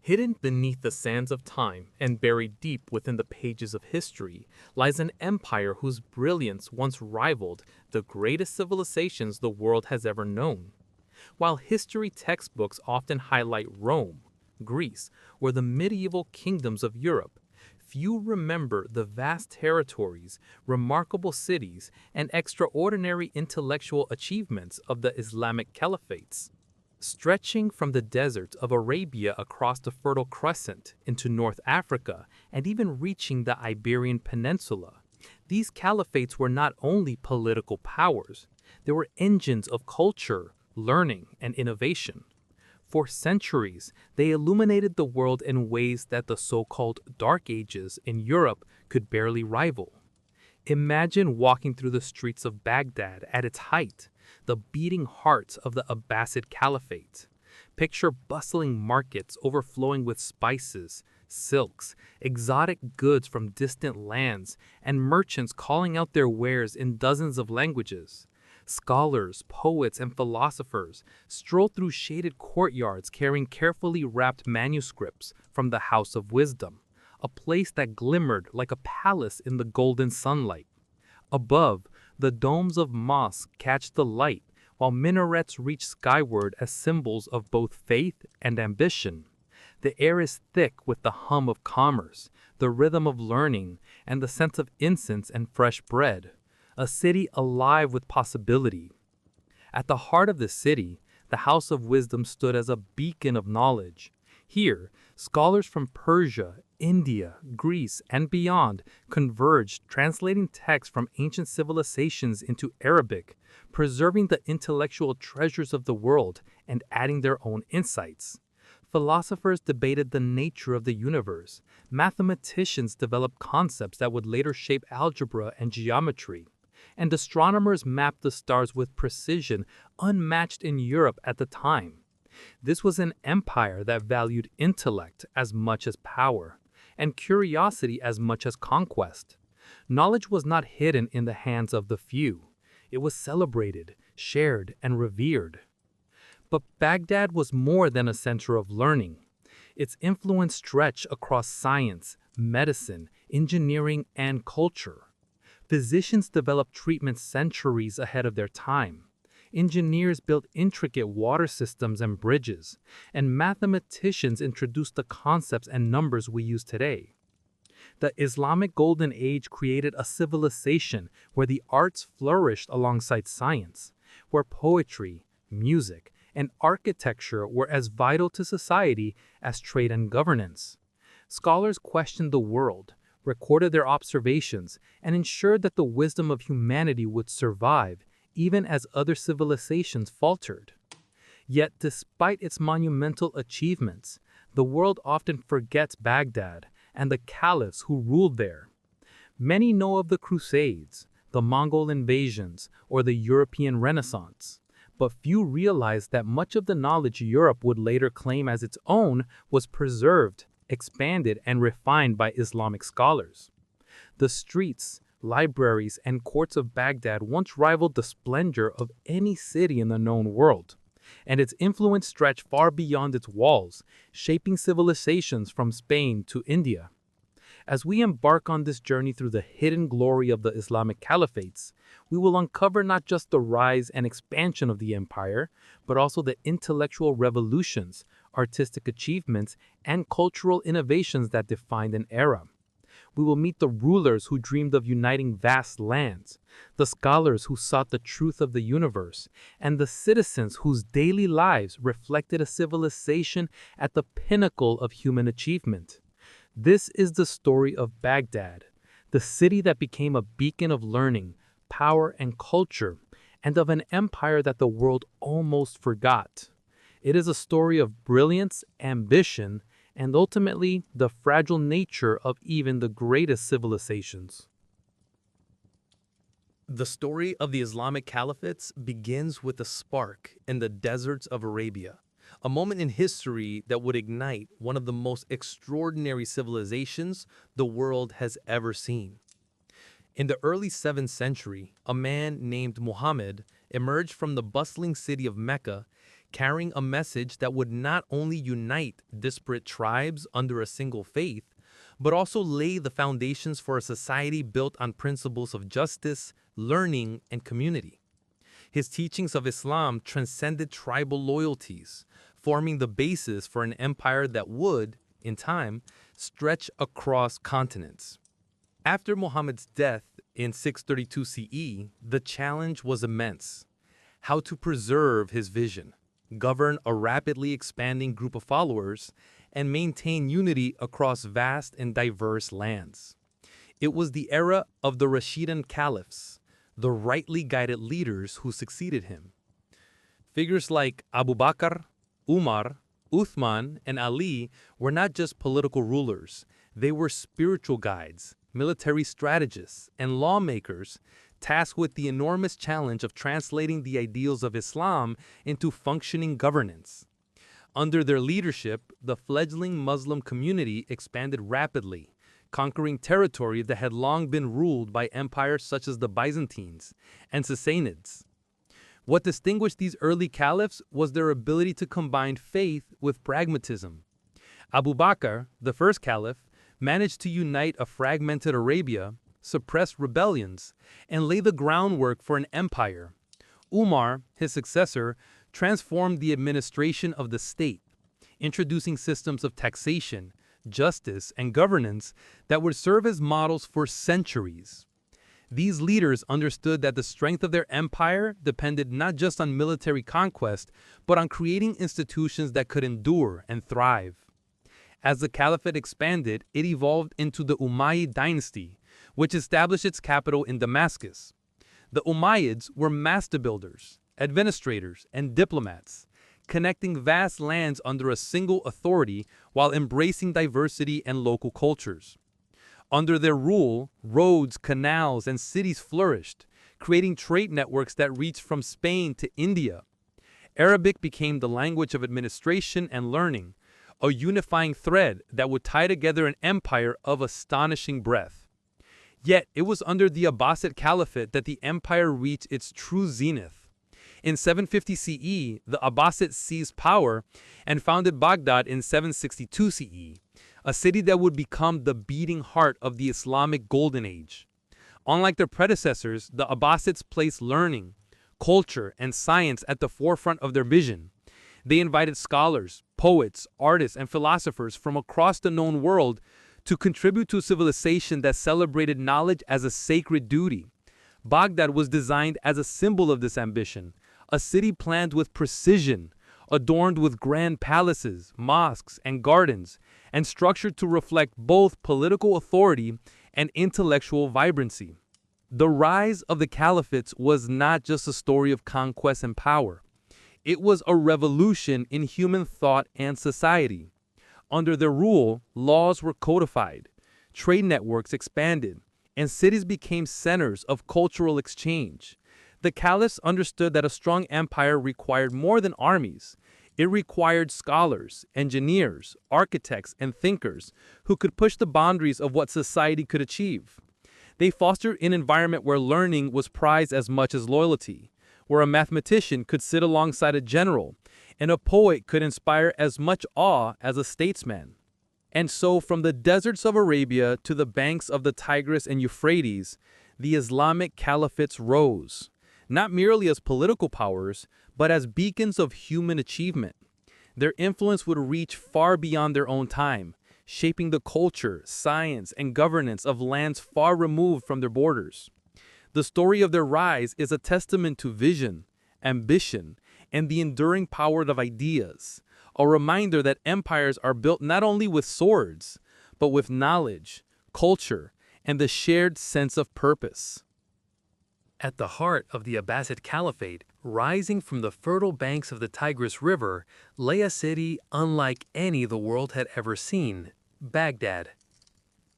Hidden beneath the sands of time and buried deep within the pages of history lies an empire whose brilliance once rivaled the greatest civilizations the world has ever known. While history textbooks often highlight Rome, Greece, or the medieval kingdoms of Europe, few remember the vast territories, remarkable cities, and extraordinary intellectual achievements of the Islamic Caliphates. Stretching from the deserts of Arabia across the Fertile Crescent into North Africa and even reaching the Iberian Peninsula, these caliphates were not only political powers, they were engines of culture, learning, and innovation. For centuries, they illuminated the world in ways that the so-called Dark Ages in Europe could barely rival. Imagine walking through the streets of Baghdad at its height, the beating heart of the Abbasid Caliphate. Picture bustling markets overflowing with spices, silks, exotic goods from distant lands, and merchants calling out their wares in dozens of languages. Scholars, poets, and philosophers stroll through shaded courtyards carrying carefully wrapped manuscripts from the House of Wisdom, a place that glimmered like a palace in the golden sunlight. Above, the domes of mosques catch the light, while minarets reach skyward as symbols of both faith and ambition. The air is thick with the hum of commerce, the rhythm of learning, and the scent of incense and fresh bread. A city alive with possibility. At the heart of the city, the House of Wisdom stood as a beacon of knowledge. Here, scholars from Persia, India, Greece, and beyond converged, translating texts from ancient civilizations into Arabic, preserving the intellectual treasures of the world and adding their own insights. Philosophers debated the nature of the universe. Mathematicians developed concepts that would later shape algebra and geometry. And astronomers mapped the stars with precision unmatched in Europe at the time. This was an empire that valued intellect as much as power, and curiosity as much as conquest. Knowledge was not hidden in the hands of the few. It was celebrated, shared, and revered. But Baghdad was more than a center of learning. Its influence stretched across science, medicine, engineering, and culture. Physicians developed treatments centuries ahead of their time. Engineers built intricate water systems and bridges, and mathematicians introduced the concepts and numbers we use today. The Islamic Golden Age created a civilization where the arts flourished alongside science, where poetry, music, and architecture were as vital to society as trade and governance. Scholars questioned the world, recorded their observations, and ensured that the wisdom of humanity would survive, even as other civilizations faltered. Yet, despite its monumental achievements, the world often forgets Baghdad and the caliphs who ruled there. Many know of the Crusades, the Mongol invasions, or the European Renaissance, but few realize that much of the knowledge Europe would later claim as its own was preserved, expanded, and refined by Islamic scholars. The streets, libraries, and courts of Baghdad once rivaled the splendor of any city in the known world, and its influence stretched far beyond its walls, shaping civilizations from Spain to India. As we embark on this journey through the hidden glory of the Islamic Caliphates, we will uncover not just the rise and expansion of the empire, but also the intellectual revolutions, artistic achievements, and cultural innovations that defined an era. We will meet the rulers who dreamed of uniting vast lands, the scholars who sought the truth of the universe, and the citizens whose daily lives reflected a civilization at the pinnacle of human achievement. This is the story of Baghdad, the city that became a beacon of learning, power, and culture, and of an empire that the world almost forgot. It is a story of brilliance, ambition, and ultimately the fragile nature of even the greatest civilizations. The story of the Islamic Caliphates begins with a spark in the deserts of Arabia, a moment in history that would ignite one of the most extraordinary civilizations the world has ever seen. In the early 7th century, a man named Muhammad emerged from the bustling city of Mecca, carrying a message that would not only unite disparate tribes under a single faith, but also lay the foundations for a society built on principles of justice, learning, and community. His teachings of Islam transcended tribal loyalties, forming the basis for an empire that would, in time, stretch across continents. After Muhammad's death in 632 CE, the challenge was immense: how to preserve his vision, govern a rapidly expanding group of followers, and maintain unity across vast and diverse lands. It was the era of the Rashidun caliphs, the rightly guided leaders who succeeded him. Figures like Abu Bakr, Umar, Uthman, and Ali were not just political rulers. They were spiritual guides, military strategists, and lawmakers tasked with the enormous challenge of translating the ideals of Islam into functioning governance. Under their leadership, the fledgling Muslim community expanded rapidly, conquering territory that had long been ruled by empires such as the Byzantines and Sassanids. What distinguished these early caliphs was their ability to combine faith with pragmatism. Abu Bakr, the first caliph, managed to unite a fragmented Arabia, suppress rebellions, and lay the groundwork for an empire. Umar, his successor, transformed the administration of the state, introducing systems of taxation, justice, and governance that would serve as models for centuries. These leaders understood that the strength of their empire depended not just on military conquest, but on creating institutions that could endure and thrive. As the caliphate expanded, it evolved into the Umayyad dynasty, which established its capital in Damascus. The Umayyads were master builders, administrators, and diplomats, connecting vast lands under a single authority while embracing diversity and local cultures. Under their rule, roads, canals, and cities flourished, creating trade networks that reached from Spain to India. Arabic became the language of administration and learning, a unifying thread that would tie together an empire of astonishing breadth. Yet, it was under the Abbasid Caliphate that the empire reached its true zenith. In 750 CE, the Abbasids seized power and founded Baghdad in 762 CE, a city that would become the beating heart of the Islamic Golden Age. Unlike their predecessors, the Abbasids placed learning, culture, and science at the forefront of their vision. They invited scholars, poets, artists, and philosophers from across the known world to contribute to a civilization that celebrated knowledge as a sacred duty. Baghdad was designed as a symbol of this ambition, a city planned with precision, adorned with grand palaces, mosques, and gardens, and structured to reflect both political authority and intellectual vibrancy. The rise of the caliphates was not just a story of conquest and power. It was a revolution in human thought and society. Under their rule, laws were codified, trade networks expanded, and cities became centers of cultural exchange. The caliphs understood that a strong empire required more than armies. It required scholars, engineers, architects, and thinkers who could push the boundaries of what society could achieve. They fostered an environment where learning was prized as much as loyalty, where a mathematician could sit alongside a general, and a poet could inspire as much awe as a statesman. And so, from the deserts of Arabia to the banks of the Tigris and Euphrates, the Islamic Caliphates rose, not merely as political powers, but as beacons of human achievement. Their influence would reach far beyond their own time, shaping the culture, science, and governance of lands far removed from their borders. The story of their rise is a testament to vision, ambition, and the enduring power of ideas, a reminder that empires are built not only with swords, but with knowledge, culture, and the shared sense of purpose. At the heart of the Abbasid Caliphate, rising from the fertile banks of the Tigris River, lay a city unlike any the world had ever seen, Baghdad.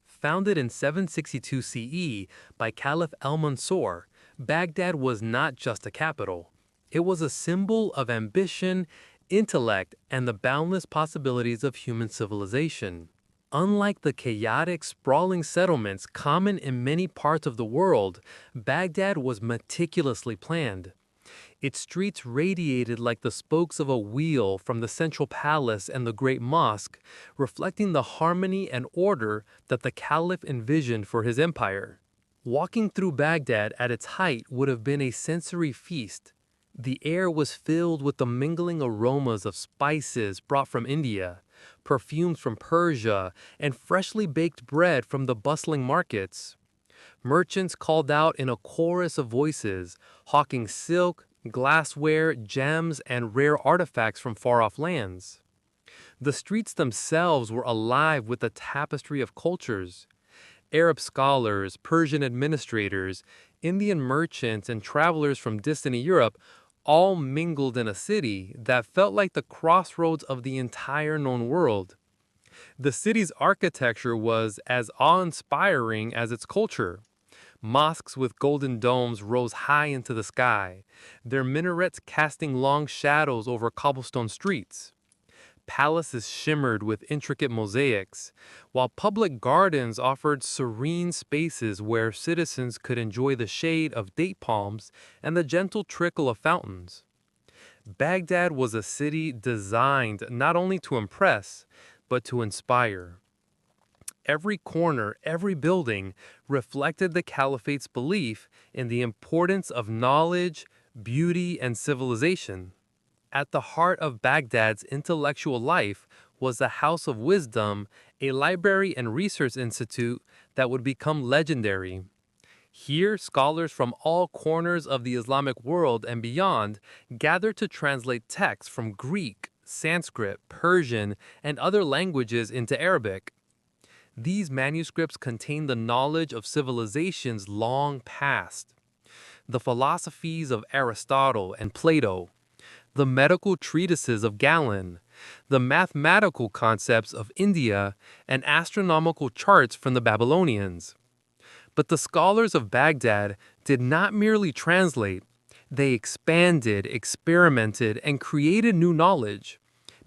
Founded in 762 CE by Caliph al-Mansur, Baghdad was not just a capital. It was a symbol of ambition, intellect, and the boundless possibilities of human civilization. Unlike the chaotic, sprawling settlements common in many parts of the world, Baghdad was meticulously planned. Its streets radiated like the spokes of a wheel from the central palace and the great mosque, reflecting the harmony and order that the caliph envisioned for his empire. Walking through Baghdad at its height would have been a sensory feast. The air was filled with the mingling aromas of spices brought from India, perfumes from Persia, and freshly baked bread from the bustling markets. Merchants called out in a chorus of voices, hawking silk, glassware, gems, and rare artifacts from far-off lands. The streets themselves were alive with a tapestry of cultures. Arab scholars, Persian administrators, Indian merchants, and travelers from distant Europe all mingled in a city that felt like the crossroads of the entire known world. The city's architecture was as awe-inspiring as its culture. Mosques with golden domes rose high into the sky, their minarets casting long shadows over cobblestone streets. Palaces shimmered with intricate mosaics, while public gardens offered serene spaces where citizens could enjoy the shade of date palms and the gentle trickle of fountains. Baghdad was a city designed not only to impress, but to inspire. Every corner, every building reflected the caliphate's belief in the importance of knowledge, beauty, and civilization. At the heart of Baghdad's intellectual life was the House of Wisdom, a library and research institute that would become legendary. Here, scholars from all corners of the Islamic world and beyond gathered to translate texts from Greek, Sanskrit, Persian, and other languages into Arabic. These manuscripts contain the knowledge of civilizations long past, the philosophies of Aristotle and Plato, the medical treatises of Galen, the mathematical concepts of India, and astronomical charts from the Babylonians. But the scholars of Baghdad did not merely translate, they expanded, experimented, and created new knowledge,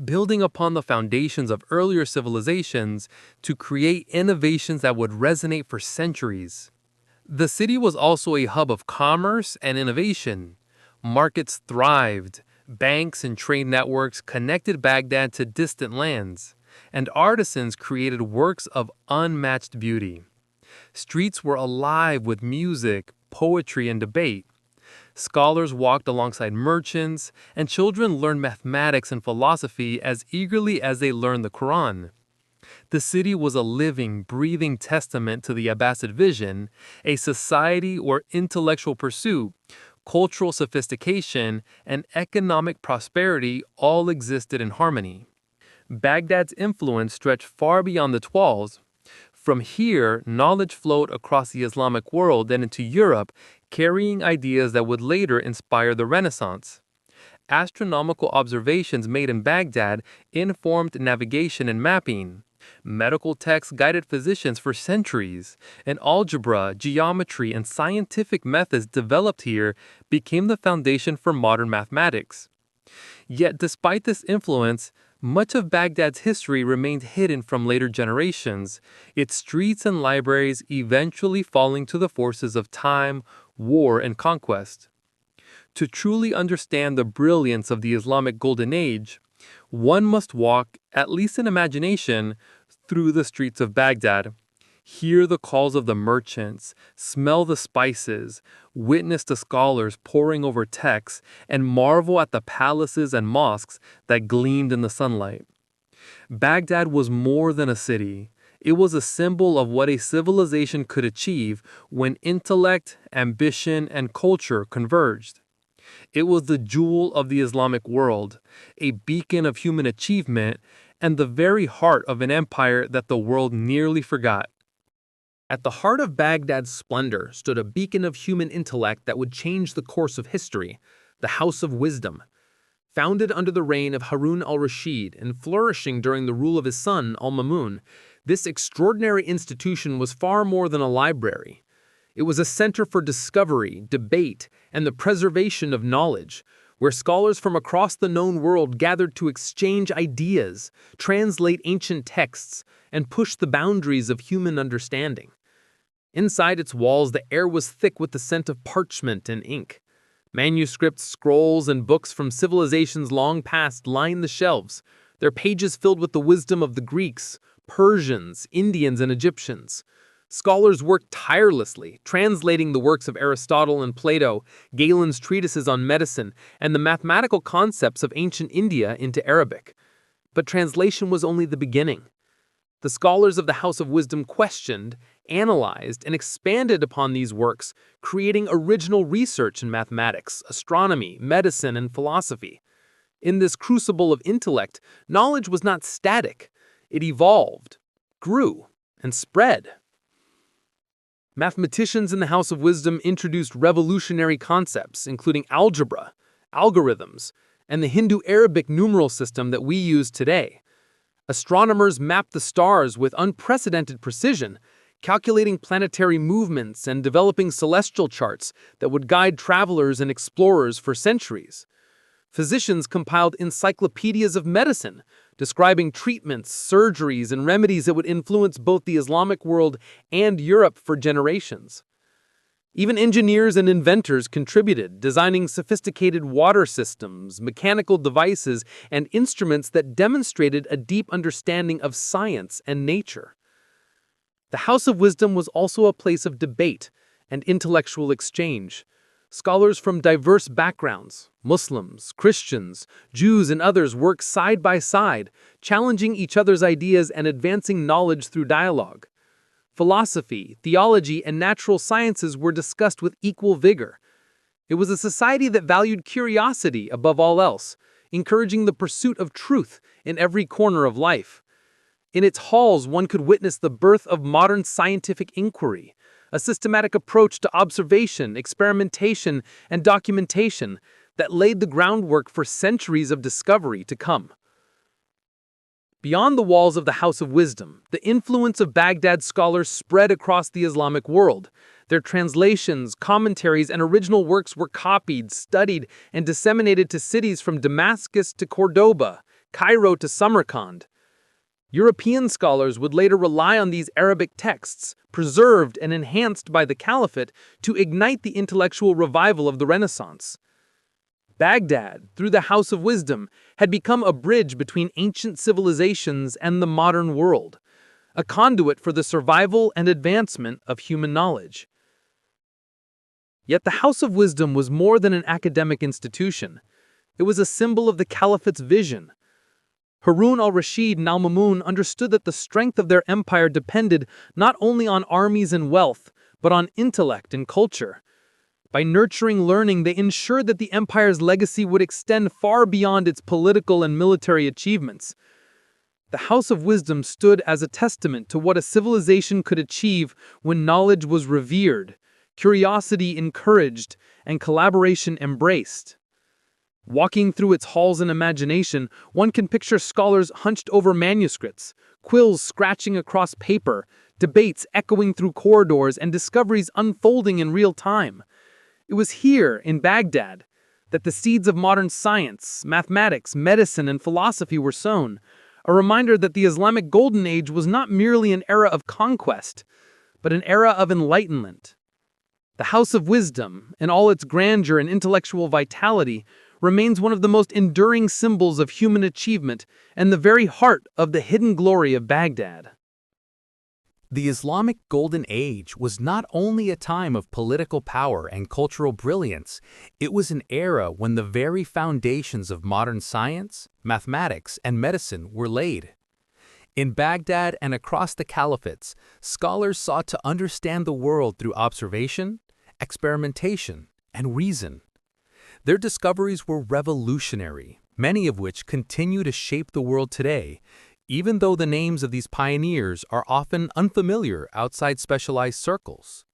building upon the foundations of earlier civilizations to create innovations that would resonate for centuries. The city was also a hub of commerce and innovation. Markets thrived, banks and trade networks connected Baghdad to distant lands, and artisans created works of unmatched beauty. Streets were alive with music, poetry, and debate. Scholars walked alongside merchants, and children learned mathematics and philosophy as eagerly as they learned the Quran. The city was a living, breathing testament to the Abbasid vision, a society where intellectual pursuit, cultural sophistication, and economic prosperity all existed in harmony. Baghdad's influence stretched far beyond its walls. From here, knowledge flowed across the Islamic world and into Europe, carrying ideas that would later inspire the Renaissance. Astronomical observations made in Baghdad informed navigation and mapping. Medical texts guided physicians for centuries, and algebra, geometry, and scientific methods developed here became the foundation for modern mathematics. Yet, despite this influence, much of Baghdad's history remained hidden from later generations, its streets and libraries eventually falling to the forces of time, war, and conquest. To truly understand the brilliance of the Islamic Golden Age, one must walk, at least in imagination, through the streets of Baghdad. Hear the calls of the merchants, smell the spices, witness the scholars poring over texts, and marvel at the palaces and mosques that gleamed in the sunlight. Baghdad was more than a city. It was a symbol of what a civilization could achieve when intellect, ambition, and culture converged. It was the jewel of the Islamic world, a beacon of human achievement, and the very heart of an empire that the world nearly forgot. At the heart of Baghdad's splendor stood a beacon of human intellect that would change the course of history, the House of Wisdom. Founded under the reign of Harun al-Rashid and flourishing during the rule of his son al-Mamun, this extraordinary institution was far more than a library. It was a center for discovery, debate, and the preservation of knowledge, where scholars from across the known world gathered to exchange ideas, translate ancient texts, and push the boundaries of human understanding. Inside its walls, the air was thick with the scent of parchment and ink. Manuscripts, scrolls, and books from civilizations long past line the shelves, their pages filled with the wisdom of the Greeks, Persians, Indians, and Egyptians. Scholars worked tirelessly, translating the works of Aristotle and Plato, Galen's treatises on medicine, and the mathematical concepts of ancient India into Arabic. But translation was only the beginning. The scholars of the House of Wisdom questioned, analyzed, and expanded upon these works, creating original research in mathematics, astronomy, medicine, and philosophy. In this crucible of intellect, knowledge was not static. It evolved, grew, and spread. Mathematicians in the House of Wisdom introduced revolutionary concepts, including algebra, algorithms, and the Hindu-Arabic numeral system that we use today. Astronomers mapped the stars with unprecedented precision, calculating planetary movements and developing celestial charts that would guide travelers and explorers for centuries. Physicians compiled encyclopedias of medicine, describing treatments, surgeries, and remedies that would influence both the Islamic world and Europe for generations. Even engineers and inventors contributed, designing sophisticated water systems, mechanical devices, and instruments that demonstrated a deep understanding of science and nature. The House of Wisdom was also a place of debate and intellectual exchange. Scholars from diverse backgrounds, Muslims, Christians, Jews, and others worked side by side, challenging each other's ideas and advancing knowledge through dialogue. Philosophy, theology, and natural sciences were discussed with equal vigor. It was a society that valued curiosity above all else, encouraging the pursuit of truth in every corner of life. In its halls, one could witness the birth of modern scientific inquiry, a systematic approach to observation, experimentation, and documentation that laid the groundwork for centuries of discovery to come. Beyond the walls of the House of Wisdom, the influence of Baghdad scholars spread across the Islamic world. Their translations, commentaries, and original works were copied, studied, and disseminated to cities from Damascus to Cordoba, Cairo to Samarkand. European scholars would later rely on these Arabic texts, preserved and enhanced by the Caliphate, to ignite the intellectual revival of the Renaissance. Baghdad, through the House of Wisdom, had become a bridge between ancient civilizations and the modern world, a conduit for the survival and advancement of human knowledge. Yet the House of Wisdom was more than an academic institution. It was a symbol of the Caliphate's vision. Harun al-Rashid and al-Mamun understood that the strength of their empire depended not only on armies and wealth, but on intellect and culture. By nurturing learning, they ensured that the empire's legacy would extend far beyond its political and military achievements. The House of Wisdom stood as a testament to what a civilization could achieve when knowledge was revered, curiosity encouraged, and collaboration embraced. Walking through its halls in imagination, one can picture scholars hunched over manuscripts, quills scratching across paper, debates echoing through corridors, and discoveries unfolding in real time. It was here, in Baghdad, that the seeds of modern science, mathematics, medicine, and philosophy were sown, a reminder that the Islamic Golden Age was not merely an era of conquest, but an era of enlightenment. The House of Wisdom, in all its grandeur and intellectual vitality, remains one of the most enduring symbols of human achievement and the very heart of the hidden glory of Baghdad. The Islamic Golden Age was not only a time of political power and cultural brilliance, it was an era when the very foundations of modern science, mathematics, and medicine were laid. In Baghdad and across the Caliphates, scholars sought to understand the world through observation, experimentation, and reason. Their discoveries were revolutionary, many of which continue to shape the world today, even though the names of these pioneers are often unfamiliar outside specialized circles.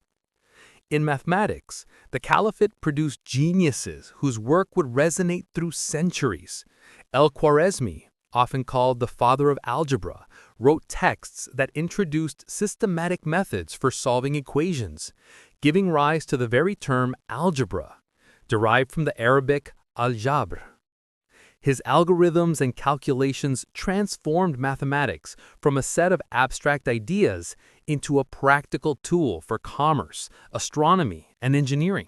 In mathematics, the Caliphate produced geniuses whose work would resonate through centuries. Al-Khwarizmi, often called the father of algebra, wrote texts that introduced systematic methods for solving equations, giving rise to the very term algebra, derived from the Arabic al-jabr. His algorithms and calculations transformed mathematics from a set of abstract ideas into a practical tool for commerce, astronomy, and engineering.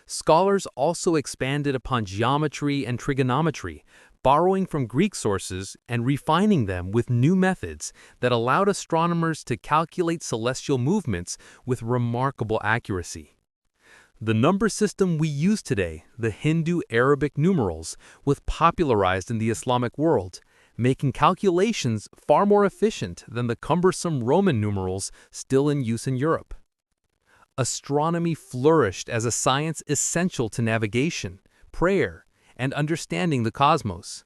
Scholars also expanded upon geometry and trigonometry, borrowing from Greek sources and refining them with new methods that allowed astronomers to calculate celestial movements with remarkable accuracy. The number system we use today, the Hindu-Arabic numerals, was popularized in the Islamic world, making calculations far more efficient than the cumbersome Roman numerals still in use in Europe. Astronomy flourished as a science essential to navigation, prayer, and understanding the cosmos.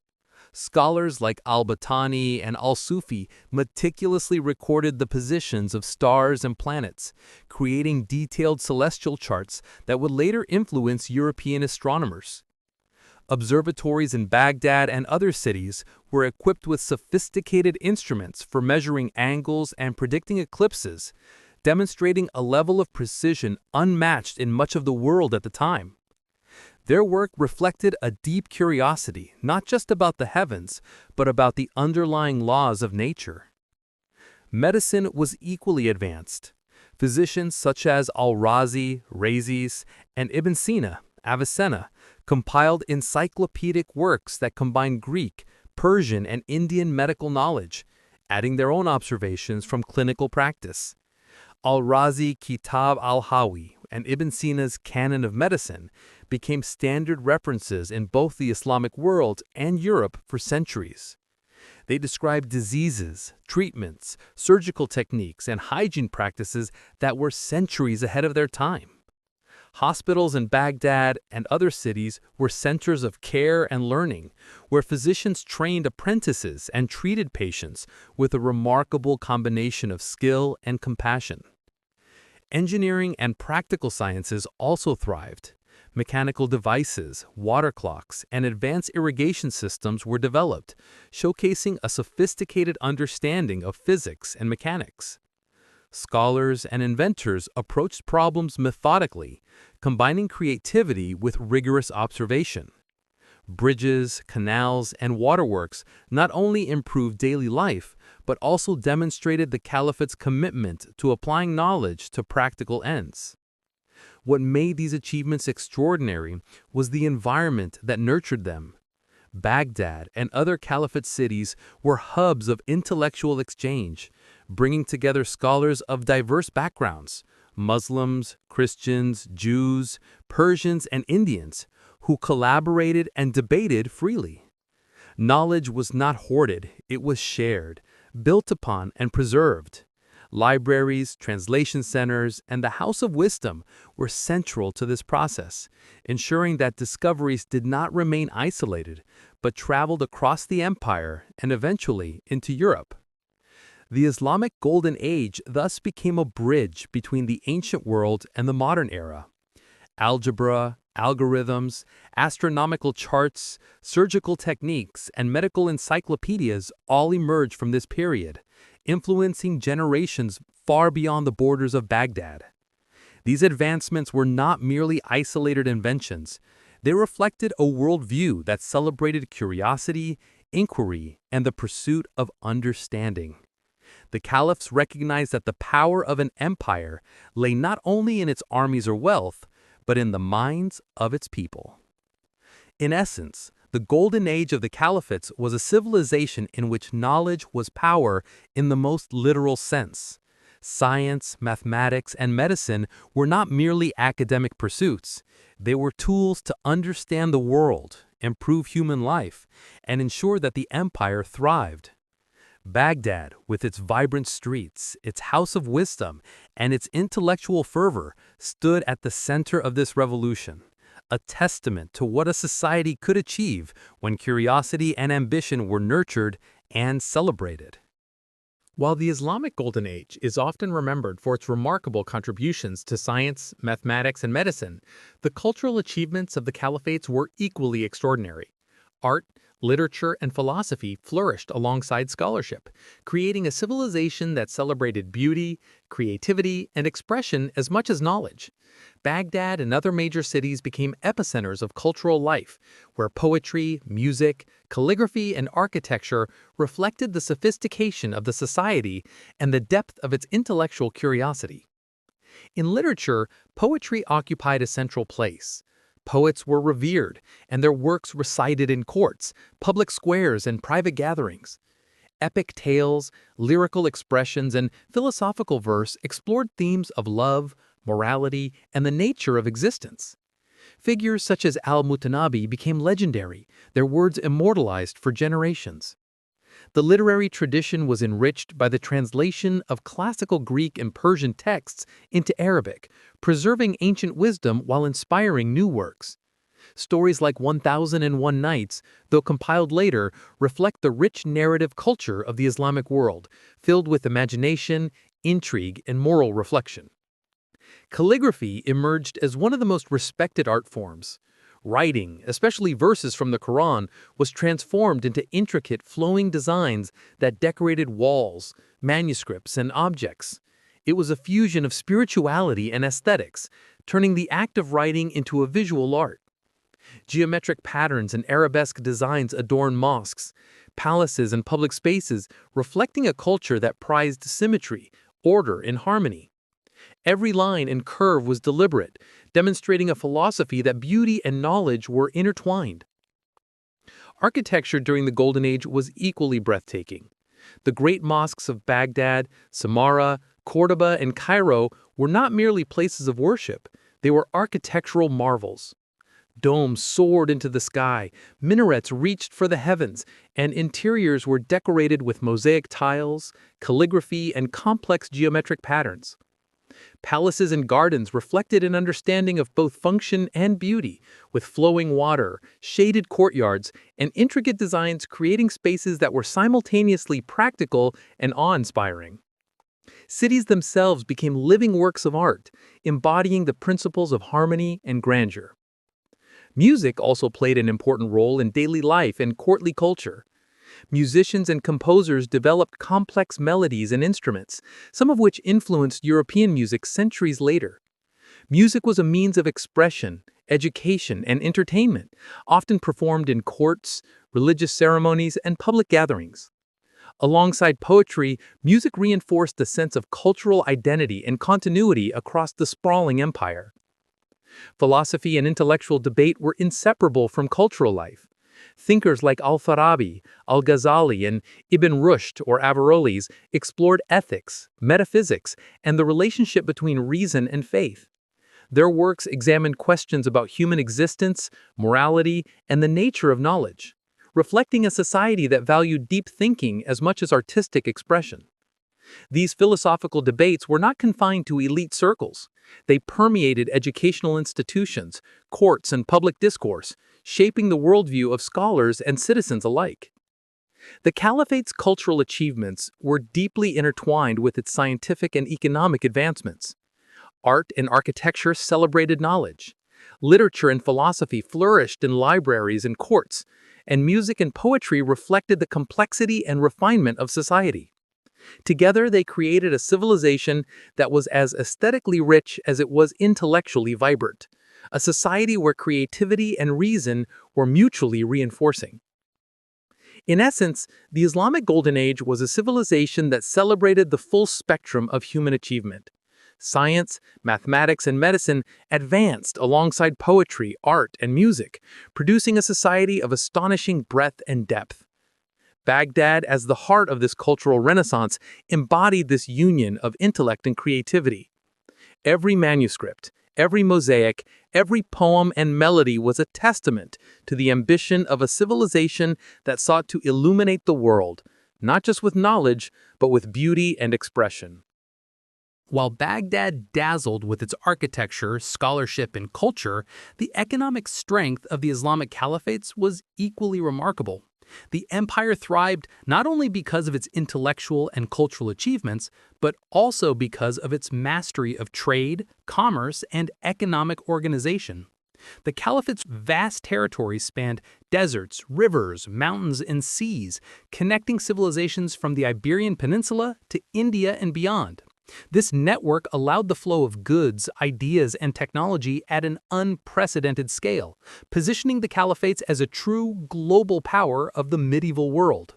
Scholars like al-Battani and al-Sufi meticulously recorded the positions of stars and planets, creating detailed celestial charts that would later influence European astronomers. Observatories in Baghdad and other cities were equipped with sophisticated instruments for measuring angles and predicting eclipses, demonstrating a level of precision unmatched in much of the world at the time. Their work reflected a deep curiosity not just about the heavens, but about the underlying laws of nature. Medicine was equally advanced. Physicians such as al-Razi, Rhazes, and Ibn Sina, Avicenna, compiled encyclopedic works that combined Greek, Persian, and Indian medical knowledge, adding their own observations from clinical practice. Al-Razi Kitab al-Hawi and Ibn Sina's Canon of Medicine became standard references in both the Islamic world and Europe for centuries. They described diseases, treatments, surgical techniques, and hygiene practices that were centuries ahead of their time. Hospitals in Baghdad and other cities were centers of care and learning, where physicians trained apprentices and treated patients with a remarkable combination of skill and compassion. Engineering and practical sciences also thrived. Mechanical devices, water clocks, and advanced irrigation systems were developed, showcasing a sophisticated understanding of physics and mechanics. Scholars and inventors approached problems methodically, combining creativity with rigorous observation. Bridges, canals, and waterworks not only improved daily life, but also demonstrated the Caliphate's commitment to applying knowledge to practical ends. What made these achievements extraordinary was the environment that nurtured them. Baghdad and other Caliphate cities were hubs of intellectual exchange, bringing together scholars of diverse backgrounds, Muslims, Christians, Jews, Persians, and Indians, who collaborated and debated freely. Knowledge was not hoarded, it was shared, built upon, and preserved. Libraries, translation centers, and the House of Wisdom were central to this process, ensuring that discoveries did not remain isolated, but traveled across the empire and eventually into Europe. The Islamic Golden Age thus became a bridge between the ancient world and the modern era. Algebra, algorithms, astronomical charts, surgical techniques, and medical encyclopedias all emerged from this period, influencing generations far beyond the borders of Baghdad. These advancements were not merely isolated inventions. They reflected a worldview that celebrated curiosity, inquiry, and the pursuit of understanding. The caliphs recognized that the power of an empire lay not only in its armies or wealth, but in the minds of its people. In essence, the Golden Age of the Caliphates was a civilization in which knowledge was power in the most literal sense. Science, mathematics, and medicine were not merely academic pursuits. They were tools to understand the world, improve human life, and ensure that the empire thrived. Baghdad, with its vibrant streets, its House of Wisdom, and its intellectual fervor, stood at the center of this revolution, a testament to what a society could achieve when curiosity and ambition were nurtured and celebrated. While the Islamic Golden Age is often remembered for its remarkable contributions to science, mathematics, and medicine, the cultural achievements of the Caliphates were equally extraordinary. Art, literature, and philosophy flourished alongside scholarship, creating a civilization that celebrated beauty, creativity, and expression as much as knowledge. Baghdad and other major cities became epicenters of cultural life, where poetry, music, calligraphy, and architecture reflected the sophistication of the society and the depth of its intellectual curiosity. In literature, poetry occupied a central place. Poets were revered, and their works recited in courts, public squares, and private gatherings. Epic tales, lyrical expressions, and philosophical verse explored themes of love, morality, and the nature of existence. Figures such as al-Mutanabbi became legendary, their words immortalized for generations. The literary tradition was enriched by the translation of classical Greek and Persian texts into Arabic, preserving ancient wisdom while inspiring new works. Stories like 1001 Nights, though compiled later, reflect the rich narrative culture of the Islamic world, filled with imagination, intrigue, and moral reflection. Calligraphy emerged as one of the most respected art forms. Writing, especially verses from the Quran, was transformed into intricate flowing designs that decorated walls, manuscripts, and objects. It was a fusion of spirituality and aesthetics, turning the act of writing into a visual art. Geometric patterns and arabesque designs adorn mosques, palaces, and public spaces, reflecting a culture that prized symmetry, order, and harmony. Every line and curve was deliberate, demonstrating a philosophy that beauty and knowledge were intertwined. Architecture during the Golden Age was equally breathtaking. The great mosques of Baghdad, Samarra, Cordoba, and Cairo were not merely places of worship, they were architectural marvels. Domes soared into the sky, minarets reached for the heavens, and interiors were decorated with mosaic tiles, calligraphy, and complex geometric patterns. Palaces and gardens reflected an understanding of both function and beauty, with flowing water, shaded courtyards, and intricate designs creating spaces that were simultaneously practical and awe-inspiring. Cities themselves became living works of art, embodying the principles of harmony and grandeur. Music also played an important role in daily life and courtly culture. Musicians and composers developed complex melodies and instruments, some of which influenced European music centuries later. Music was a means of expression, education, and entertainment, often performed in courts, religious ceremonies, and public gatherings. Alongside poetry, music reinforced a sense of cultural identity and continuity across the sprawling empire. Philosophy and intellectual debate were inseparable from cultural life. Thinkers like al-Farabi, al-Ghazali, and Ibn Rushd or Averroes explored ethics, metaphysics, and the relationship between reason and faith. Their works examined questions about human existence, morality, and the nature of knowledge, reflecting a society that valued deep thinking as much as artistic expression. These philosophical debates were not confined to elite circles. They permeated educational institutions, courts, and public discourse, shaping the worldview of scholars and citizens alike. The Caliphate's cultural achievements were deeply intertwined with its scientific and economic advancements. Art and architecture celebrated knowledge. Literature and philosophy flourished in libraries and courts, and music and poetry reflected the complexity and refinement of society. Together, they created a civilization that was as aesthetically rich as it was intellectually vibrant, a society where creativity and reason were mutually reinforcing. In essence, the Islamic Golden Age was a civilization that celebrated the full spectrum of human achievement. Science, mathematics, and medicine advanced alongside poetry, art, and music, producing a society of astonishing breadth and depth. Baghdad, as the heart of this cultural renaissance, embodied this union of intellect and creativity. Every manuscript, every mosaic, every poem and melody was a testament to the ambition of a civilization that sought to illuminate the world, not just with knowledge, but with beauty and expression. While Baghdad dazzled with its architecture, scholarship, and culture, the economic strength of the Islamic Caliphates was equally remarkable. The empire thrived not only because of its intellectual and cultural achievements, but also because of its mastery of trade, commerce, and economic organization. The Caliphate's vast territories spanned deserts, rivers, mountains, and seas, connecting civilizations from the Iberian Peninsula to India and beyond. This network allowed the flow of goods, ideas, and technology at an unprecedented scale, positioning the Caliphates as a true global power of the medieval world.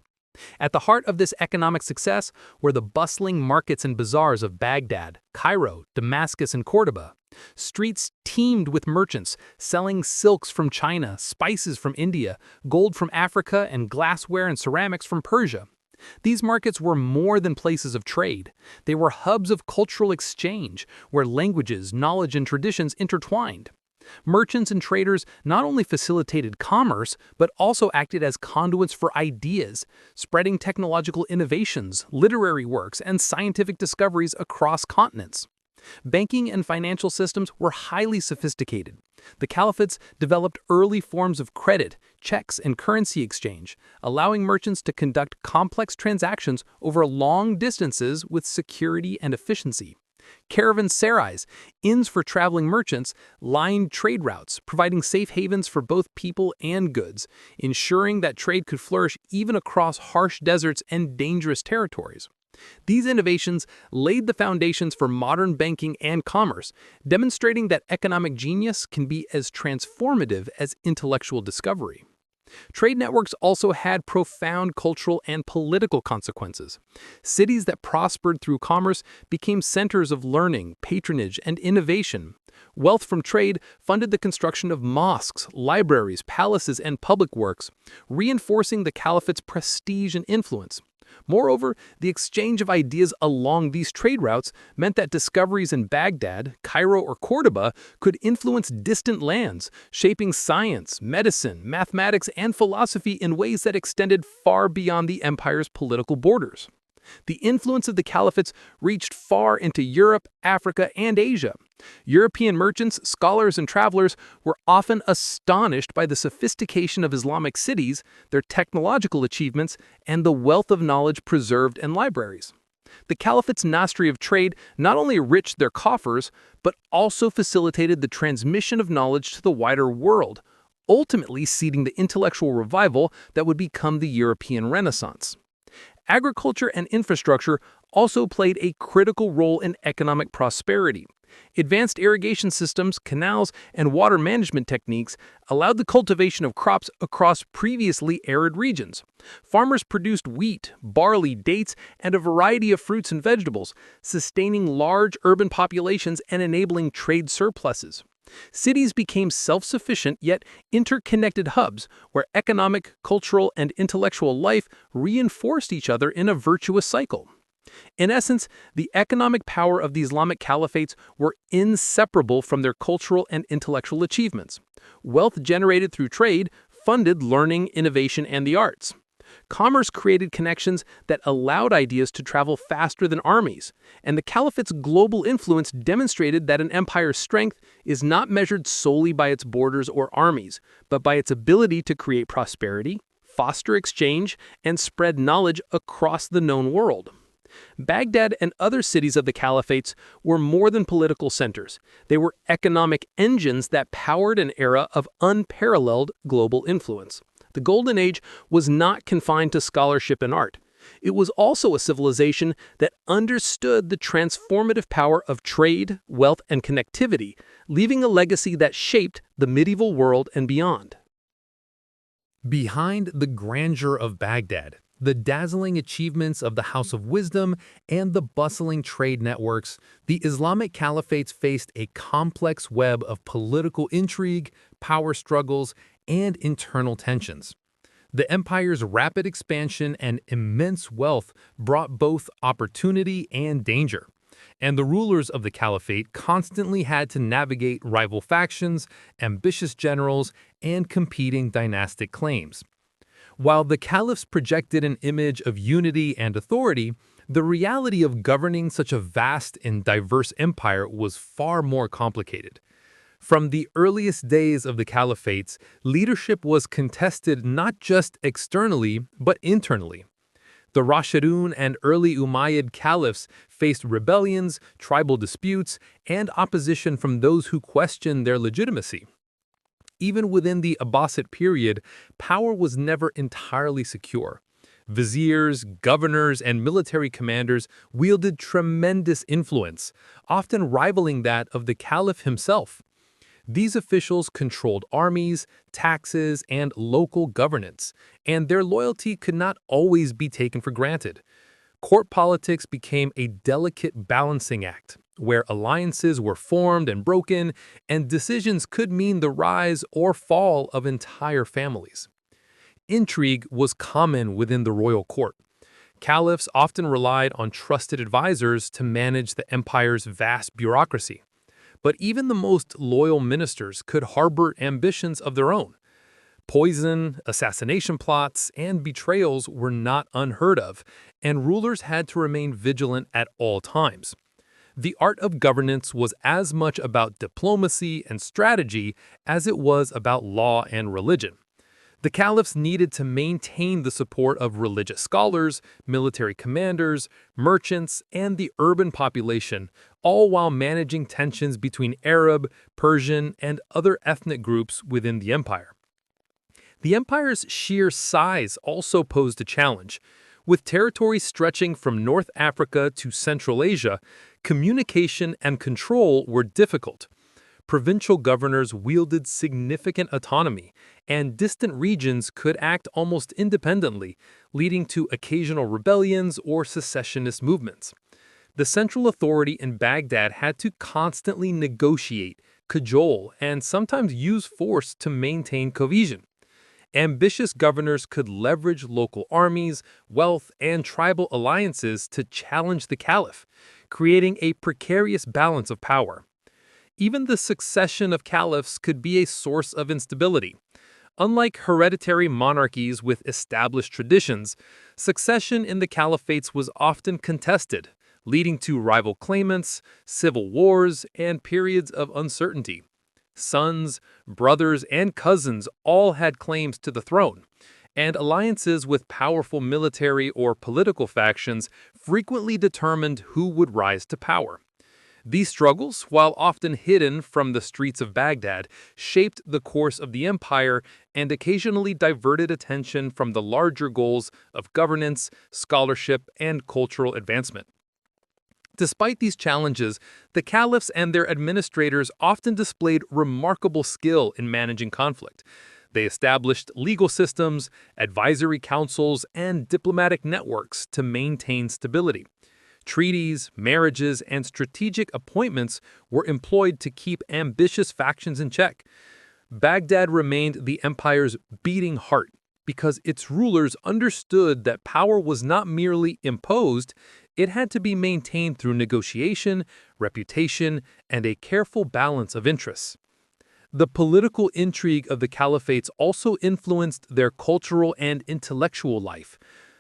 At the heart of this economic success were the bustling markets and bazaars of Baghdad, Cairo, Damascus, and Cordoba. Streets teemed with merchants selling silks from China, spices from India, gold from Africa, and glassware and ceramics from Persia. These markets were more than places of trade. They were hubs of cultural exchange, where languages, knowledge, and traditions intertwined. Merchants and traders not only facilitated commerce, but also acted as conduits for ideas, spreading technological innovations, literary works, and scientific discoveries across continents. Banking and financial systems were highly sophisticated. The caliphates developed early forms of credit, checks, and currency exchange, allowing merchants to conduct complex transactions over long distances with security and efficiency. Caravanserais, inns for traveling merchants, lined trade routes, providing safe havens for both people and goods, ensuring that trade could flourish even across harsh deserts and dangerous territories. These innovations laid the foundations for modern banking and commerce, demonstrating that economic genius can be as transformative as intellectual discovery. Trade networks also had profound cultural and political consequences. Cities that prospered through commerce became centers of learning, patronage, and innovation. Wealth from trade funded the construction of mosques, libraries, palaces, and public works, reinforcing the caliphate's prestige and influence. Moreover, the exchange of ideas along these trade routes meant that discoveries in Baghdad, Cairo, or Cordoba could influence distant lands, shaping science, medicine, mathematics, and philosophy in ways that extended far beyond the empire's political borders. The influence of the caliphates reached far into Europe, Africa, and Asia. European merchants, scholars, and travelers were often astonished by the sophistication of Islamic cities, their technological achievements, and the wealth of knowledge preserved in libraries. The caliphate's mastery of trade not only enriched their coffers, but also facilitated the transmission of knowledge to the wider world, ultimately seeding the intellectual revival that would become the European Renaissance. Agriculture and infrastructure also played a critical role in economic prosperity. Advanced irrigation systems, canals, and water management techniques allowed the cultivation of crops across previously arid regions. Farmers produced wheat, barley, dates, and a variety of fruits and vegetables, sustaining large urban populations and enabling trade surpluses. Cities became self-sufficient yet interconnected hubs where economic, cultural, and intellectual life reinforced each other in a virtuous cycle. In essence, the economic power of the Islamic Caliphates were inseparable from their cultural and intellectual achievements. Wealth generated through trade funded learning, innovation, and the arts. Commerce created connections that allowed ideas to travel faster than armies, and the Caliphate's global influence demonstrated that an empire's strength is not measured solely by its borders or armies, but by its ability to create prosperity, foster exchange, and spread knowledge across the known world. Baghdad and other cities of the Caliphates were more than political centers. They were economic engines that powered an era of unparalleled global influence. The Golden Age was not confined to scholarship and art. It was also a civilization that understood the transformative power of trade, wealth, and connectivity, leaving a legacy that shaped the medieval world and beyond. Behind the grandeur of Baghdad, the dazzling achievements of the House of Wisdom, and the bustling trade networks, the Islamic Caliphates faced a complex web of political intrigue, power struggles, and internal tensions. The empire's rapid expansion and immense wealth brought both opportunity and danger, and the rulers of the caliphate constantly had to navigate rival factions, ambitious generals, and competing dynastic claims. While the caliphs projected an image of unity and authority, the reality of governing such a vast and diverse empire was far more complicated. From the earliest days of the caliphates, leadership was contested not just externally, but internally. The Rashidun and early Umayyad caliphs faced rebellions, tribal disputes, and opposition from those who questioned their legitimacy. Even within the Abbasid period, power was never entirely secure. Viziers, governors, and military commanders wielded tremendous influence, often rivaling that of the caliph himself. These officials controlled armies, taxes, and local governance, and their loyalty could not always be taken for granted. Court politics became a delicate balancing act, where alliances were formed and broken, and decisions could mean the rise or fall of entire families. Intrigue was common within the royal court. Caliphs often relied on trusted advisors to manage the empire's vast bureaucracy. But even the most loyal ministers could harbor ambitions of their own. Poison, assassination plots, and betrayals were not unheard of, and rulers had to remain vigilant at all times. The art of governance was as much about diplomacy and strategy as it was about law and religion. The caliphs needed to maintain the support of religious scholars, military commanders, merchants, and the urban population, all while managing tensions between Arab, Persian, and other ethnic groups within the empire. The empire's sheer size also posed a challenge. With territories stretching from North Africa to Central Asia, communication and control were difficult. Provincial governors wielded significant autonomy, and distant regions could act almost independently, leading to occasional rebellions or secessionist movements. The central authority in Baghdad had to constantly negotiate, cajole, and sometimes use force to maintain cohesion. Ambitious governors could leverage local armies, wealth, and tribal alliances to challenge the caliph, creating a precarious balance of power. Even the succession of caliphs could be a source of instability. Unlike hereditary monarchies with established traditions, succession in the caliphates was often contested, leading to rival claimants, civil wars, and periods of uncertainty. Sons, brothers, and cousins all had claims to the throne, and alliances with powerful military or political factions frequently determined who would rise to power. These struggles, while often hidden from the streets of Baghdad, shaped the course of the empire and occasionally diverted attention from the larger goals of governance, scholarship, and cultural advancement. Despite these challenges, the caliphs and their administrators often displayed remarkable skill in managing conflict. They established legal systems, advisory councils, and diplomatic networks to maintain stability. Treaties, marriages, and strategic appointments were employed to keep ambitious factions in check. Baghdad remained the empire's beating heart because its rulers understood that power was not merely imposed, it had to be maintained through negotiation, reputation, and a careful balance of interests. The political intrigue of the caliphates also influenced their cultural and intellectual life.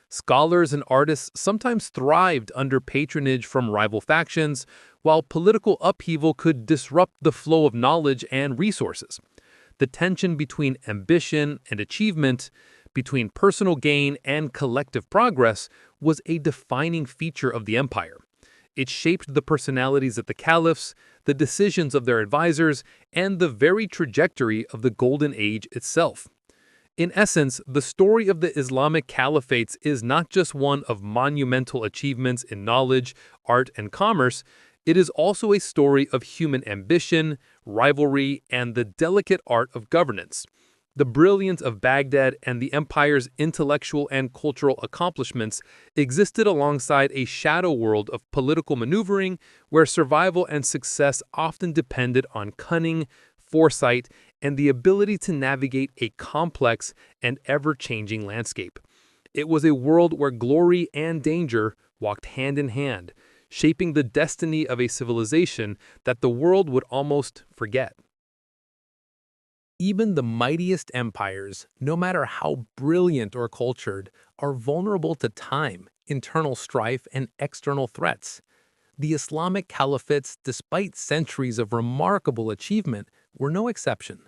Scholars and artists sometimes thrived under patronage from rival factions, while political upheaval could disrupt the flow of knowledge and resources. The tension between ambition and achievement, between personal gain and collective progress, was a defining feature of the empire. It shaped the personalities of the caliphs, the decisions of their advisors, and the very trajectory of the Golden Age itself. In essence, the story of the Islamic Caliphates is not just one of monumental achievements in knowledge, art, and commerce, it is also a story of human ambition, rivalry, and the delicate art of governance. The brilliance of Baghdad and the empire's intellectual and cultural accomplishments existed alongside a shadow world of political maneuvering where survival and success often depended on cunning, foresight, and the ability to navigate a complex and ever-changing landscape. It was a world where glory and danger walked hand in hand, shaping the destiny of a civilization that the world would almost forget. Even the mightiest empires, no matter how brilliant or cultured, are vulnerable to time, internal strife, and external threats. The Islamic Caliphates, despite centuries of remarkable achievement, were no exception.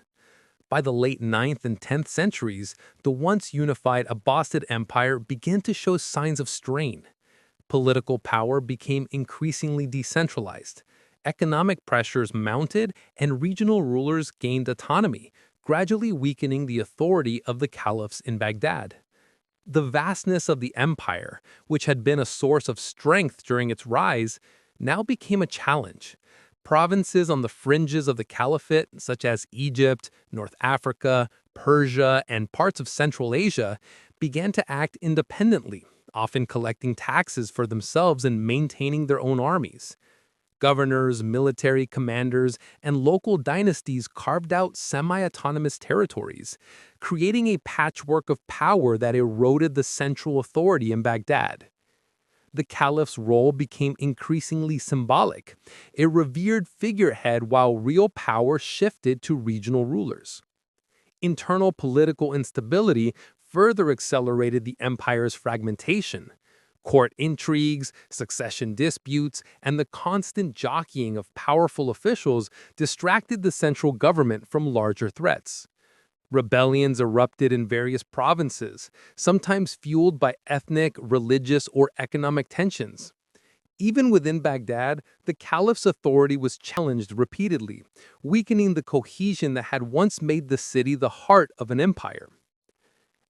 By the late 9th and 10th centuries, the once unified Abbasid Empire began to show signs of strain. Political power became increasingly decentralized. Economic pressures mounted, and regional rulers gained autonomy, gradually weakening the authority of the caliphs in Baghdad. The vastness of the empire, which had been a source of strength during its rise, now became a challenge. Provinces on the fringes of the caliphate, such as Egypt, North Africa, Persia, and parts of Central Asia, began to act independently, often collecting taxes for themselves and maintaining their own armies. Governors, military commanders, and local dynasties carved out semi-autonomous territories, creating a patchwork of power that eroded the central authority in Baghdad. The caliph's role became increasingly symbolic, a revered figurehead while real power shifted to regional rulers. Internal political instability further accelerated the empire's fragmentation. Court intrigues, succession disputes, and the constant jockeying of powerful officials distracted the central government from larger threats. Rebellions erupted in various provinces, sometimes fueled by ethnic, religious, or economic tensions. Even within Baghdad, the caliph's authority was challenged repeatedly, weakening the cohesion that had once made the city the heart of an empire.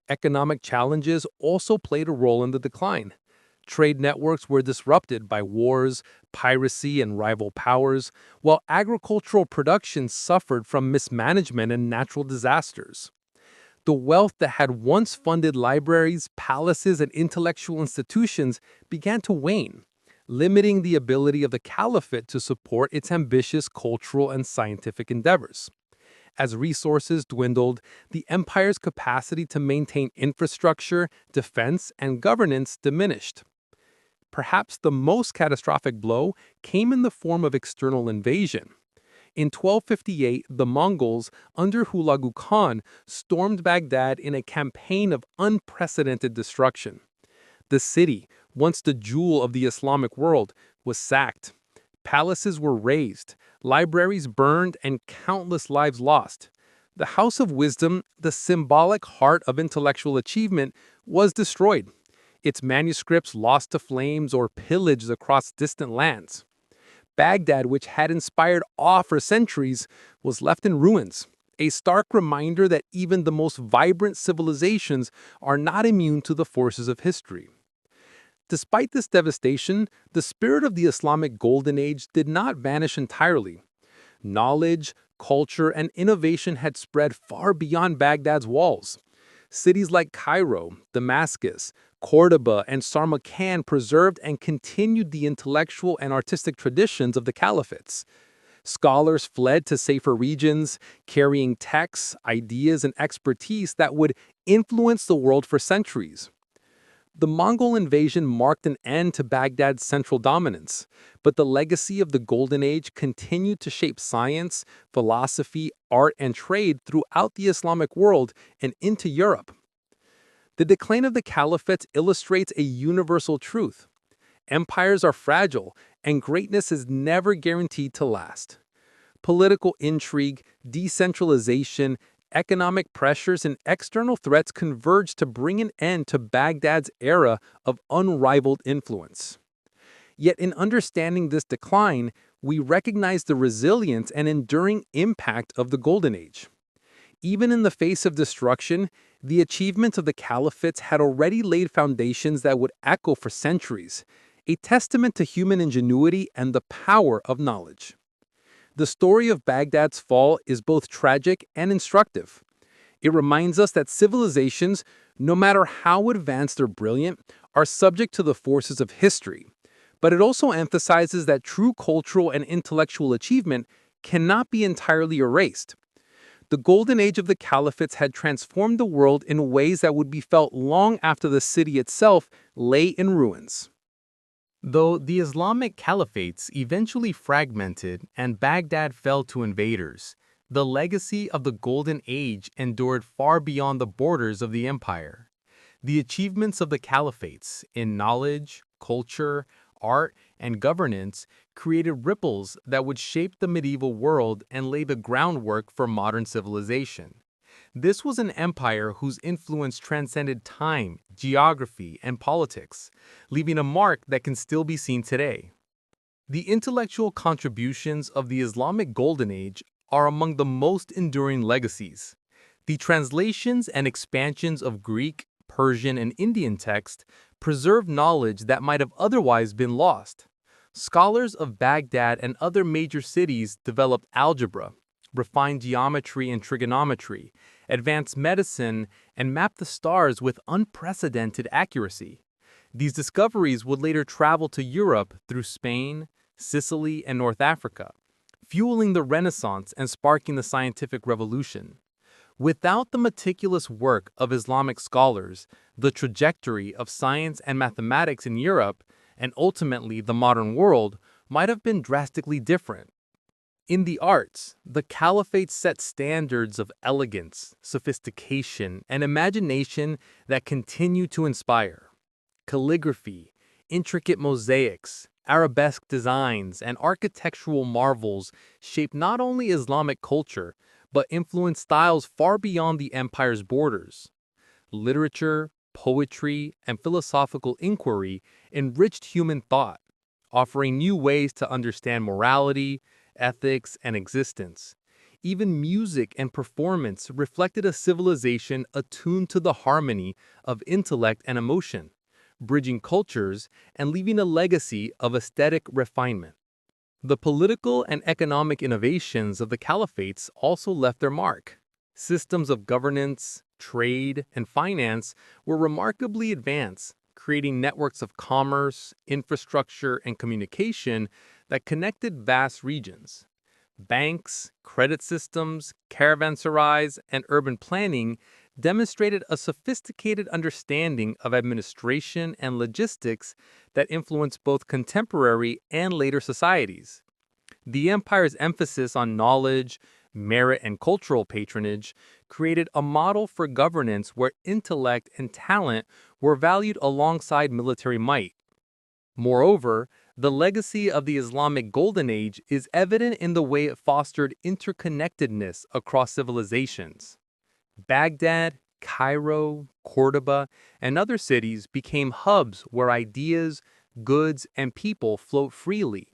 Economic challenges also played a role in the decline. Trade networks were disrupted by wars, piracy, and rival powers, while agricultural production suffered from mismanagement and natural disasters. The wealth that had once funded libraries, palaces, and intellectual institutions began to wane, limiting the ability of the caliphate to support its ambitious cultural and scientific endeavors. As resources dwindled, the empire's capacity to maintain infrastructure, defense, and governance diminished. Perhaps the most catastrophic blow came in the form of external invasion. In 1258, the Mongols, under Hulagu Khan, stormed Baghdad in a campaign of unprecedented destruction. The city, once the jewel of the Islamic world, was sacked. Palaces were razed, libraries burned, and countless lives lost. The House of Wisdom, the symbolic heart of intellectual achievement, was destroyed. Its manuscripts lost to flames or pillaged across distant lands. Baghdad, which had inspired awe for centuries, was left in ruins, a stark reminder that even the most vibrant civilizations are not immune to the forces of history. Despite this devastation, the spirit of the Islamic Golden Age did not vanish entirely. Knowledge, culture, and innovation had spread far beyond Baghdad's walls. Cities like Cairo, Damascus, Cordoba, and Samarkand preserved and continued the intellectual and artistic traditions of the caliphates. Scholars fled to safer regions, carrying texts, ideas, and expertise that would influence the world for centuries. The Mongol invasion marked an end to Baghdad's central dominance, but the legacy of the Golden Age continued to shape science, philosophy, art, and trade throughout the Islamic world and into Europe. The decline of the caliphates illustrates a universal truth. Empires are fragile, and greatness is never guaranteed to last. Political intrigue, decentralization, economic pressures, and external threats converged to bring an end to Baghdad's era of unrivaled influence. Yet in understanding this decline, we recognize the resilience and enduring impact of the Golden Age. Even in the face of destruction, the achievements of the caliphates had already laid foundations that would echo for centuries, a testament to human ingenuity and the power of knowledge. The story of Baghdad's fall is both tragic and instructive. It reminds us that civilizations, no matter how advanced or brilliant, are subject to the forces of history. But it also emphasizes that true cultural and intellectual achievement cannot be entirely erased. The Golden Age of the Caliphates had transformed the world in ways that would be felt long after the city itself lay in ruins. Though the Islamic Caliphates eventually fragmented and Baghdad fell to invaders, the legacy of the Golden Age endured far beyond the borders of the empire. The achievements of the Caliphates in knowledge, culture, art, and governance created ripples that would shape the medieval world and lay the groundwork for modern civilization. This was an empire whose influence transcended time, geography, and politics, leaving a mark that can still be seen today. The intellectual contributions of the Islamic Golden Age are among the most enduring legacies. The translations and expansions of Greek, Persian, and Indian texts preserve knowledge that might have otherwise been lost. Scholars of Baghdad and other major cities developed algebra, refined geometry and trigonometry, advanced medicine, and mapped the stars with unprecedented accuracy. These discoveries would later travel to Europe through Spain, Sicily, and North Africa, fueling the Renaissance and sparking the scientific revolution. Without the meticulous work of Islamic scholars, the trajectory of science and mathematics in Europe, and ultimately the modern world, might have been drastically different. In the arts, the Caliphates set standards of elegance, sophistication, and imagination that continue to inspire. Calligraphy, intricate mosaics, arabesque designs, and architectural marvels shaped not only Islamic culture, but influenced styles far beyond the empire's borders. Literature, poetry, and philosophical inquiry enriched human thought, offering new ways to understand morality, ethics, and existence. Even music and performance reflected a civilization attuned to the harmony of intellect and emotion, bridging cultures and leaving a legacy of aesthetic refinement. The political and economic innovations of the caliphates also left their mark. Systems of governance, trade, and finance were remarkably advanced, creating networks of commerce, infrastructure, and communication that connected vast regions. Banks, credit systems, caravanserais, and urban planning demonstrated a sophisticated understanding of administration and logistics that influenced both contemporary and later societies. The empire's emphasis on knowledge, merit, and cultural patronage created a model for governance where intellect and talent were valued alongside military might. Moreover, the legacy of the Islamic Golden Age is evident in the way it fostered interconnectedness across civilizations. Baghdad, Cairo, Cordoba, and other cities became hubs where ideas, goods, and people flowed freely.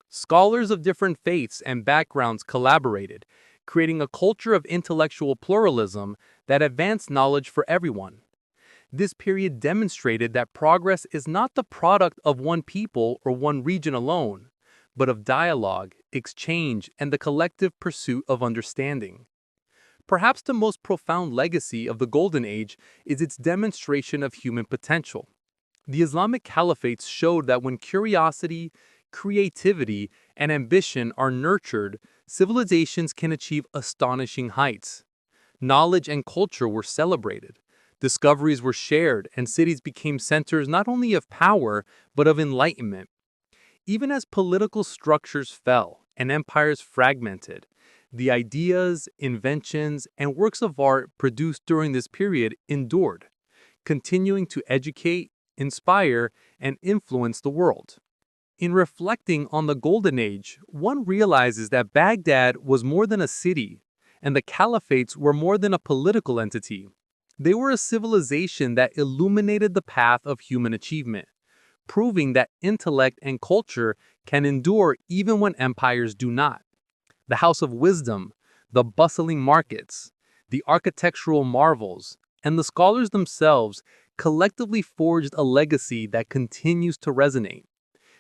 Scholars of different faiths and backgrounds collaborated, creating a culture of intellectual pluralism that advanced knowledge for everyone. This period demonstrated that progress is not the product of one people or one region alone, but of dialogue, exchange, and the collective pursuit of understanding. Perhaps the most profound legacy of the Golden Age is its demonstration of human potential. The Islamic Caliphates showed that when curiosity, creativity, and ambition are nurtured, civilizations can achieve astonishing heights. Knowledge and culture were celebrated. Discoveries were shared, and cities became centers not only of power, but of enlightenment. Even as political structures fell and empires fragmented, the ideas, inventions, and works of art produced during this period endured, continuing to educate, inspire, and influence the world. In reflecting on the Golden Age, one realizes that Baghdad was more than a city, and the Caliphates were more than a political entity. They were a civilization that illuminated the path of human achievement, proving that intellect and culture can endure even when empires do not. The House of Wisdom, the bustling markets, the architectural marvels, and the scholars themselves collectively forged a legacy that continues to resonate.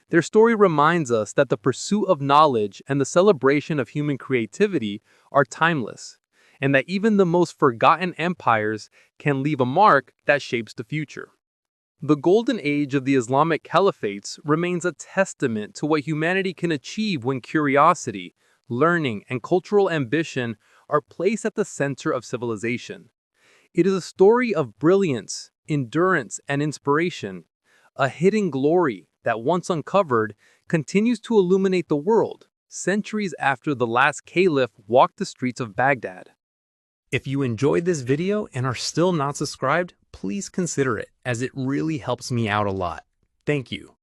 Their story reminds us that the pursuit of knowledge and the celebration of human creativity are timeless, and that even the most forgotten empires can leave a mark that shapes the future. The Golden Age of the Islamic Caliphates remains a testament to what humanity can achieve when curiosity, learning, and cultural ambition are placed at the center of civilization. It is a story of brilliance, endurance, and inspiration, a hidden glory that, once uncovered, continues to illuminate the world, centuries after the last caliph walked the streets of Baghdad. If you enjoyed this video and are still not subscribed, please consider it, as it really helps me out a lot. Thank you.